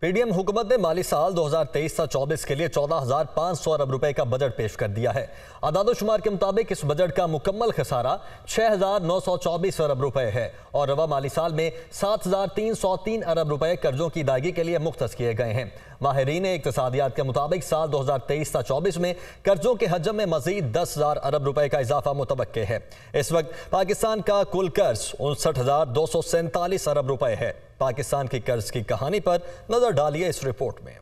PDM हुकूमत ने माली साल 2023-24 के लिए 14,500 अरब रुपए का बजट पेश कर दिया है। अदादोशुमार के मुताबिक इस बजट का मुकम्मल खसारा 6,924 अरब रुपए है और रवा माली साल में 7,303 अरब रुपए कर्जों की अदायगी के लिए मुख्तस किए गए हैं। माहिरीन इक्तिसादियात के मुताबिक साल 2023-24 में कर्जों के हजम में मजीद 10,000 अरब रुपए का इजाफा मुतवक्के है। इस वक्त पाकिस्तान का कुल कर्ज 59,247 अरब रुपए है। पाकिस्तान की कर्ज की कहानी पर नजर डालिए इस रिपोर्ट में।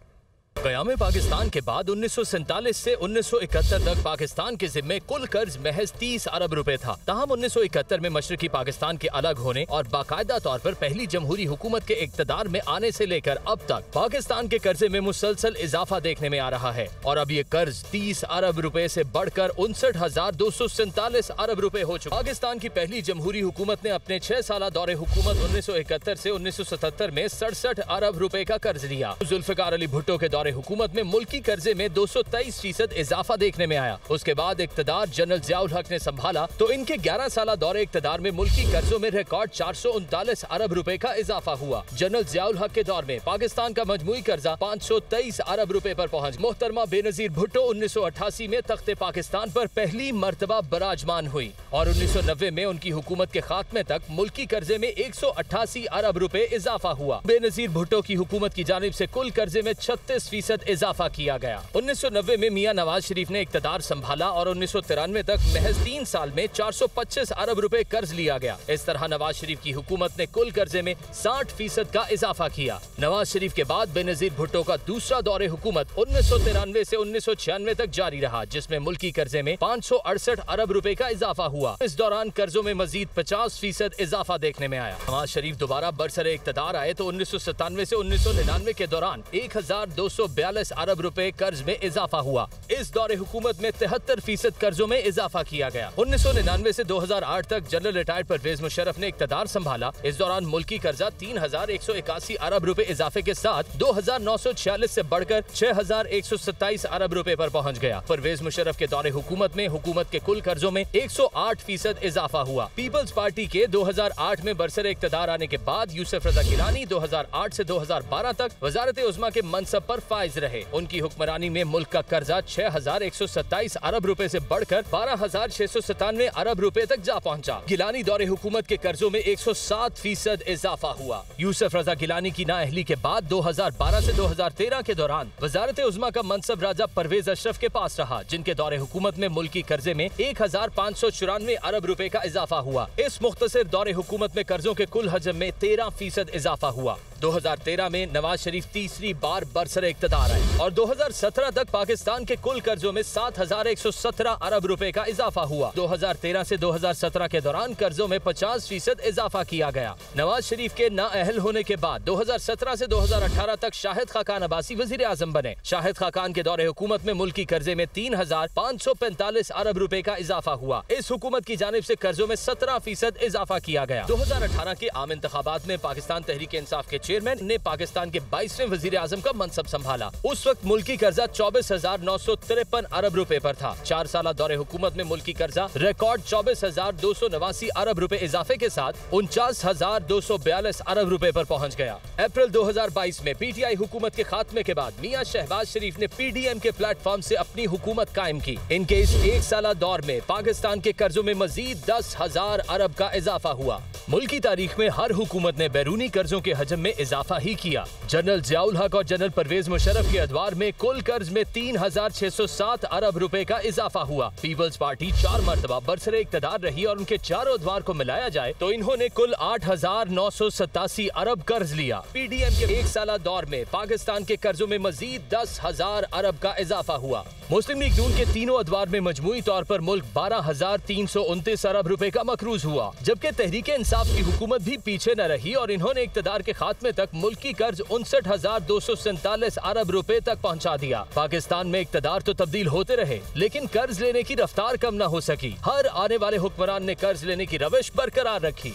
क़याम पाकिस्तान के बाद 1947 से 1971 तक पाकिस्तान के जिम्मे कुल कर्ज महज 30 अरब रुपए था। ताहम 1971 में मशरकी पाकिस्तान के अलग होने और बाकायदा तौर पर पहली जमहूरी हुकूमत के इक़्तिदार में आने से लेकर अब तक पाकिस्तान के कर्जे में मुसलसल इजाफा देखने में आ रहा है और अब ये कर्ज 30 अरब रुपए से बढ़कर 59,247 अरब रुपए हो चुका। पाकिस्तान की पहली जमहूरी हुकूमत ने अपने 6 साला दौरे हुकूमत 1971 से 1977 में 67 अरब रुपए का कर्ज लिया। जुल्फ़िकार अली भुट्टो के दौरे हुकूमत में मुल्की कर्जे में 223% इजाफा देखने में आया। उसके बाद इक़्तिदार जनरल ज़ियाउल हक ने संभाला तो इनके 11 साला दौरे इक़्तिदार में मुल्की कर्जों में रिकॉर्ड 439 अरब रुपए का इजाफा हुआ। जनरल ज़ियाउल हक के दौर में पाकिस्तान का मजमूई कर्जा 523 अरब रुपए पर पहुँच। मोहतरमा बेनज़ीर भुट्टो 1988 में तख्ते पाकिस्तान पर पहली मर्तबा बराजमान हुई और 1990 में उनकी हुकूमत के खात्मे तक मुल्की कर्जे में 188 अरब रुपए इजाफा हुआ। बेनज़ीर भुट्टो की हुकूमत की जानिब से कुल कर्जे में 36% इजाफा किया गया। 1990 में मियां नवाज शरीफ ने इक़्तिदार संभाला और 1993 तक महज 3 साल में 425 अरब रुपए कर्ज लिया गया। इस तरह नवाज शरीफ की हुकूमत ने कुल कर्जे में 60% का इजाफा किया। नवाज शरीफ के बाद बेनज़ीर भुट्टो का दूसरा दौरे हुकूमत 1993 से 1996 तक जारी रहा, जिसमें मुल्की कर्जे में 568 अरब रुपए का इजाफा हुआ। इस दौरान कर्जों में मजीद 50% इजाफा देखने में आया। नवाज शरीफ दोबारा बरसरे इक़्तिदार आए तो 1997 से 1999 के दौरान 1,242 अरब रुपए कर्ज में इजाफा हुआ। इस दौरे हुकूमत में 73% कर्जों में इजाफा किया गया। 1999 से 2008 तक जनरल रिटायर्ड परवेज मुशर्रफ ने इक़्तिदार संभाला। इस दौरान मुल्की कर्जा 3,181 अरब रुपए इजाफे के साथ 2,946 से बढ़कर 6,127 अरब रुपए पर पहुंच गया। परवेज मुशर्रफ के दौरे हुकूमत में हुकूमत के कुल कर्जों में 108% इजाफा हुआ। पीपल्स पार्टी के 2008 में बरसरे इक़्तिदार आने के बाद यूसुफ रजा गिलानी 2008 से 2012 तक वज़ारत उज़्मा के मनसब पर फाइज रहे। उनकी हुक्मरानी में मुल्क का कर्जा 6,127 अरब रुपए से बढ़कर 12,697 अरब रुपए तक जा पहुंचा। गिलानी दौरे हुकूमत के कर्जों में 107% इजाफा हुआ। यूसुफ रजा गिलानी की नाअहली के बाद 2012 से 2013 के दौरान वज़ारत उज़्मा का मनसब राजा परवेज अशरफ के पास रहा, जिनके दौरे हुकूमत में मुल्की कर्जे में 1,594 अरब रुपए का इजाफा हुआ। इस मुख्तसर दौरे हुकूमत में कर्जों के कुल हजम में 13% इजाफा हुआ। 2013 में नवाज शरीफ तीसरी बार बरसरे इक़्तिदार आए और 2017 तक पाकिस्तान के कुल कर्जों में 7,117 अरब रुपए का इजाफा हुआ। 2013 से 2017 के दौरान कर्जों में 50% इजाफा किया गया। नवाज शरीफ के नाअहल होने के बाद 2017 से 2018 तक शाहिद खाकान अब्बासी वज़ीर आज़म बने। शाहिद खाकान के दौरे हुकूमत में मुल्की कर्जे में 3,545 अरब रुपए का इजाफा हुआ। इस हुकूमत की जानिब से कर्जों में 17% इजाफा किया गया। 2018 के आम इंतखाबात में पाकिस्तान तहरीक इंसाफ के चेयरमैन ने पाकिस्तान के 22वें वज़ीर आज़म का मनसब संभाला। उस वक्त मुल्की कर्जा 24,953 अरब रुपए पर था। 4 साला दौरे हुकूमत में मुल्की कर्जा रिकॉर्ड 24,289 अरब रुपए इजाफे के साथ 49,242 अरब रुपए पर पहुंच गया। अप्रैल 2022 में पीटीआई हुकूमत के खात्मे के बाद मियां शहबाज शरीफ ने पीडीएम के प्लेटफॉर्म से अपनी हुकूमत कायम की। इनके इस 1 साला दौर में पाकिस्तान के कर्जों में मजीद 10,000 अरब का इजाफा हुआ। मुल्की तारीख में हर हुकूमत ने बैरूनी कर्जों के हजम में इजाफा ही किया। जनरल ज़ियाउल हक और जनरल परवेज मुशर्रफ के अदवार में कुल कर्ज में 3,607 अरब रुपए का इजाफा हुआ। पीपल्स पार्टी 4 मरतबा बरसरे इक़्तिदार रही और उनके चारों अदवार को मिलाया जाए तो इन्होंने कुल 8,987 अरब कर्ज लिया। पीडीएम के 1 साला दौर में पाकिस्तान के कर्जों में मजीद 10,000 अरब का इजाफा हुआ। मुस्लिम लीग नून के तीनों अदवार में मजमूई तौर पर मुल्क 12,329 अरब रुपए का मकरूज हुआ, जबकि तहरीक इंसाफ की हुकूमत भी पीछे न रही और इन्होंने इक़्तिदार के खात्मे तक मुल्की कर्ज 59,247 अरब रुपए तक पहुंचा दिया। पाकिस्तान में इक़्तिदार तो तब्दील होते रहे, लेकिन कर्ज लेने की रफ्तार कम न हो सकी। हर आने वाले हुक्मरान ने कर्ज लेने की रविश बरकरार रखी।